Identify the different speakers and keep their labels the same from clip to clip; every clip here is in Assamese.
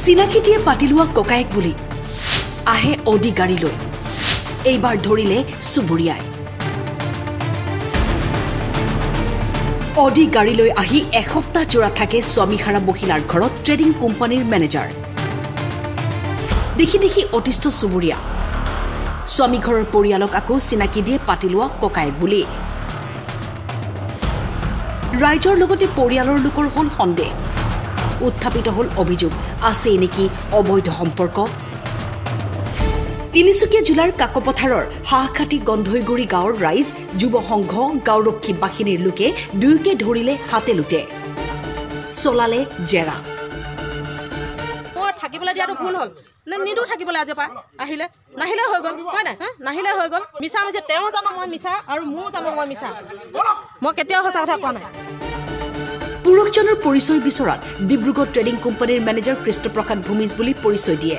Speaker 1: চিনাকি দিয়ে পাতি লোৱা ককায়েক বুলি আহে অডি গাড়ী লৈ এইবাৰ ধৰিলে সুবুৰিয়াই অডি গাড়ী লৈ আহি এসপ্তাহ জোৰা থাকে স্বামীহাৰা মহিলাৰ ঘৰত ট্ৰেডিং কোম্পানীৰ মেনেজাৰ দেখি দেখি অতিষ্ঠ সুবুৰিয়া স্বামী ঘৰৰ পৰিয়ালক আকৌ চিনাকি দিয়ে পাতি লোৱা ককায়েক বুলি ৰাইজৰ লগতে পৰিয়ালৰ লোকৰ হল সন্দেহ উত্থাপিত হল অভিযোগ আছে নেকি অবৈধ সম্পৰ্ক তিনিচুকীয়া জিলাৰ কাকপথাৰৰ হাঁহখাটি গন্ধৈগুৰি গাঁৱৰ ৰাইজ যুৱ সংঘ গাঁওৰক্ষী বাহিনীৰ লোকে দুয়োকে ধৰিলে হাতে লুটে চলালে জেৰা
Speaker 2: মই থাকিবলৈ দিয়াটো ভুল হ'ল নিদু থাকিবলৈ আজি পা আহিলে নাহিলে হৈ গ'ল হয় নাই নাহিলে হৈ গ'ল মিছা মিছা তেওঁ জানো মই মিছা আৰু মোৰ জানো মই মিছা মই কেতিয়াও সঁচা কথা কোৱা নাই
Speaker 1: পুৰুষজনৰ পৰিচয় বিচৰাত ডিব্ৰুগড় ট্ৰেডিং কোম্পানীৰ মেনেজাৰ কৃষ্ণপ্ৰসাদ ভূমিজ বুলি পৰিচয় দিয়ে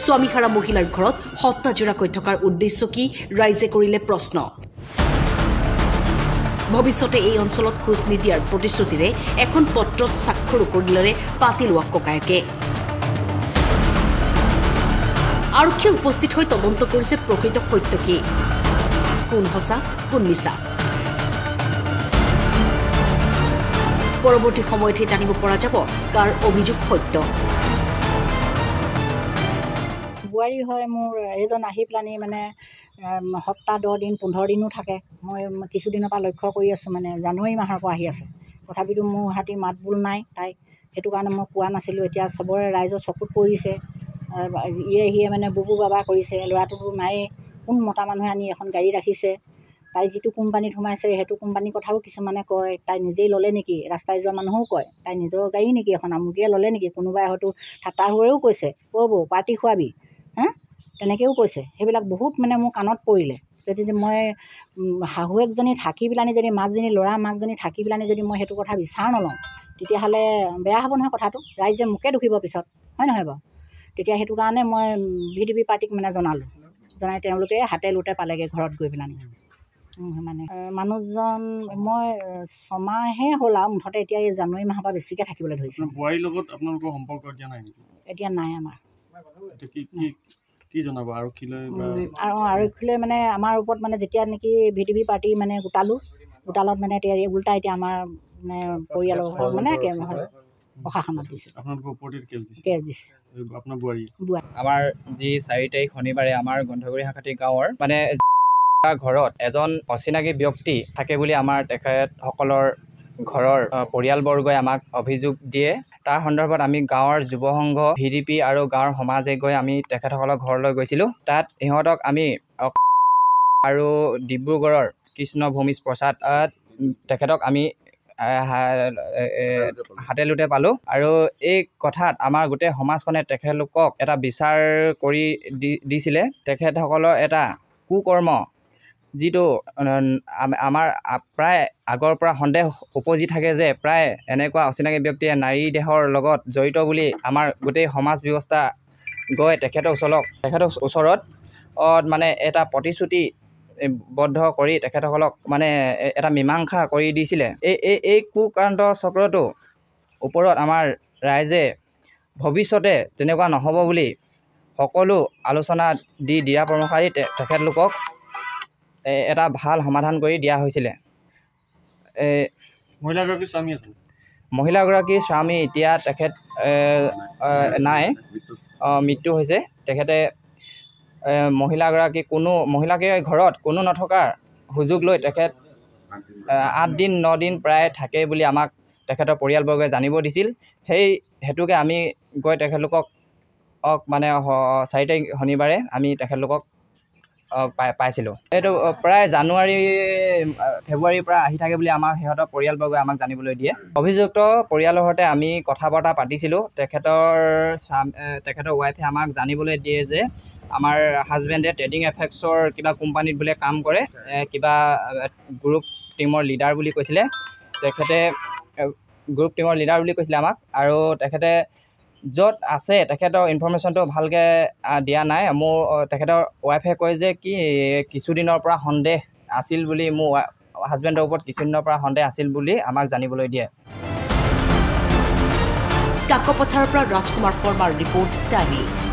Speaker 1: স্বামীহাৰা মহিলাৰ ঘৰত সপ্তাহজোৰাকৈ থকাৰ উদ্দেশ্য কি ৰাইজে কৰিলে প্ৰশ্ন ভৱিষ্যতে এই অঞ্চলত খোজ নিদিয়াৰ প্ৰতিশ্ৰুতিৰে এখন পত্ৰত স্বাক্ষৰ কৰিলে পাতি লোৱা ককায়েকে আৰক্ষীৰ উপস্থিত হৈ তদন্ত কৰিছে প্ৰকৃত সত্য কি কোন সঁচা কোন মিছা পৰৱৰ্তী সময়তে জানিব পৰা যাব কাৰ অভিযোগ সত্য
Speaker 3: বুৱাৰী হয় মোৰ এজন আহি পেলানি মানে সপ্তাহ 10 দিন 15 দিনো থাকে মই কিছুদিনৰ পৰা লক্ষ্য কৰি আছোঁ মানে জানুৱাৰী মাহৰ পৰা আহি আছে তথাপিতো মোৰ হাতী মাত বোল নাই তাই সেইটো কাৰণে মই কোৱা নাছিলোঁ এতিয়া চবৰে ৰাইজৰ চকুত পৰিছে ইয়ে মানে বুবু বাবা কৰিছে ল'ৰাটোতো নায়ে কোন মতা মানুহে আনি এখন গাড়ী ৰাখিছে তাই যিটো কোম্পানীত সোমাইছে সেইটো কোম্পানীৰ কথাও কিছুমানে কয় তাই নিজেই ল'লে নেকি ৰাস্তাই যোৱা মানুহো কয় তাই নিজৰ গাড়ী নেকি এখন আমুকীয়ে ল'লে নেকি কোনোবাই হয়তো ঠাট্টা হৈও কৈছে ক'ব পাৰ্টি খোৱাবি তেনেকৈও কৈছে সেইবিলাক বহুত মানে মোৰ কাণত পৰিলে যদি মই শাহুৱেকজনী থাকি পেলানি যদি মাকজনী ল'ৰা মাকজনী থাকি পেলানি যদি মই সেইটো কথা বিচাৰ নলওঁ তেতিয়াহ'লে বেয়া হ'ব নহয় কথাটো ৰাইজে মোকে দুখিব পিছত হয় নহয় বাৰু তেতিয়া সেইটো কাৰণে মই VDP পাৰ্টিক মানে জনাই তেওঁলোকে হাতে লোটে পালেগৈ ঘৰত গৈ পেলানি মানে মানুহজন মই 6 মাহে হ'ল আৰু মুঠতে এতিয়া এই জানুৱাৰী মাহৰ পৰা বেছিকৈ থাকিবলৈ ধৰিছোঁ
Speaker 4: বুৱাৰীৰ লগত আপোনালোকৰ সম্পৰ্ক এতিয়া নাই নেকি
Speaker 3: এতিয়া নাই আমাৰ
Speaker 4: কি জনাব
Speaker 3: আৰক্ষীলৈ মানে আমাৰ ওপৰত মানে যেতিয়া নেকি VDP পাৰ্টি মানে গোটালত মানে এতিয়া আমাৰ মানে পৰিয়ালৰ ঘৰত মানে প্ৰশাসনত দিছে
Speaker 4: আপোনালোকৰ ওপৰত
Speaker 3: কেছ দিছে
Speaker 5: আমাৰ যি 4 তাৰিখ শনিবাৰে আমাৰ গন্ধগুৰি হাঁহখাটি গাঁৱৰ মানে ঘৰত এজন অচিনাকি ব্যক্তি থাকে বুলি আমাৰ তেখেতসকলৰ ঘৰৰ পৰিয়ালবৰ্গই আমাক অভিযোগ দিয়ে তাৰ সন্দৰ্ভত আমি গাঁৱৰ যুৱ সংঘ VDP আৰু গাঁৱৰ সমাজে গৈ আমি তেখেতসকলৰ ঘৰলৈ গৈছিলোঁ তাত ইহঁতক আমি আৰু ডিব্ৰুগড়ৰ কৃষ্ণ ভূমিজ প্ৰসাদ তেখেতক আমি হাতে লোটে পালোঁ আৰু এই কথাত আমাৰ গোটেই সমাজখনে তেখেতলোকক এটা বিচাৰ কৰি দিছিলে তেখেতসকলৰ এটা কুকৰ্ম যিটো আমাৰ প্ৰায় আগৰ পৰা সন্দেহ উপজি থাকে যে প্ৰায় এনেকুৱা অচিনাকি ব্যক্তিয়ে নাৰী দেহৰ লগত জড়িত বুলি আমাৰ গোটেই সমাজ ব্যৱস্থা গৈ তেখেতৰ ওচৰত মানে এটা প্ৰতিশ্ৰুতি বদ্ধ কৰি তেখেতসকলক মানে এটা মীমাংসা কৰি দিছিলে এই কুকান্ত চক্ৰটো ওপৰত আমাৰ ৰাইজে ভৱিষ্যতে তেনেকুৱা নহ'ব বুলি সকলো আলোচনা দিয়া পৰামৰ্শ দি তেখেতলোকক এটা ভাল সমাধান কৰি দিয়া হৈছিলে মহিলাগৰাকীৰ স্বামী এতিয়া তেখেত নাই মৃত্যু হৈছে তেখেতে মহিলাকে ঘৰত কোনো নথকাৰ সুযোগ লৈ তেখেত 8 দিন 9 দিন প্ৰায় থাকে বুলি আমাক তেখেতৰ পৰিয়ালবৰ্গই জানিব দিছিল সেই হেতুকে আমি গৈ তেখেতলোকক মানে 4 তাৰিখ শনিবাৰে আমি তেখেতলোকক পাইছিলোঁ এইটো প্ৰায় জানুৱাৰী ফেব্ৰুৱাৰীৰ পৰা আহি থাকে বুলি আমাৰ সিহঁতৰ পৰিয়ালবৰ্গই আমাক জানিবলৈ দিয়ে অভিযুক্ত পৰিয়ালৰ সৈতে আমি কথা বতৰা পাতিছিলোঁ তেখেতৰ ৱাইফে আমাক জানিবলৈ দিয়ে যে আমাৰ হাজবেণ্ডে ট্ৰেডিং এফেক্সৰ কিবা কোম্পানীত বোলে কাম কৰে কিবা গ্ৰুপ টিমৰ লিডাৰ বুলি কৈছিলে তেখেতে আমাক আৰু তেখেতে য'ত আছে তেখেতৰ ইনফৰমেশ্যনটো ভালকৈ দিয়া নাই তেখেতৰ ৱাইফে কয় যে কিছুদিনৰ পৰা সন্দেহ আছিল বুলি মোৰ হাজবেণ্ডৰ ওপৰত কিছুদিনৰ পৰা সন্দেহ আছিল বুলি আমাক জানিবলৈ দিয়ে
Speaker 1: কাকপথাৰৰ পৰা ৰাজকুমাৰ শৰ্মাৰ ৰিপৰ্ট টাইম 8।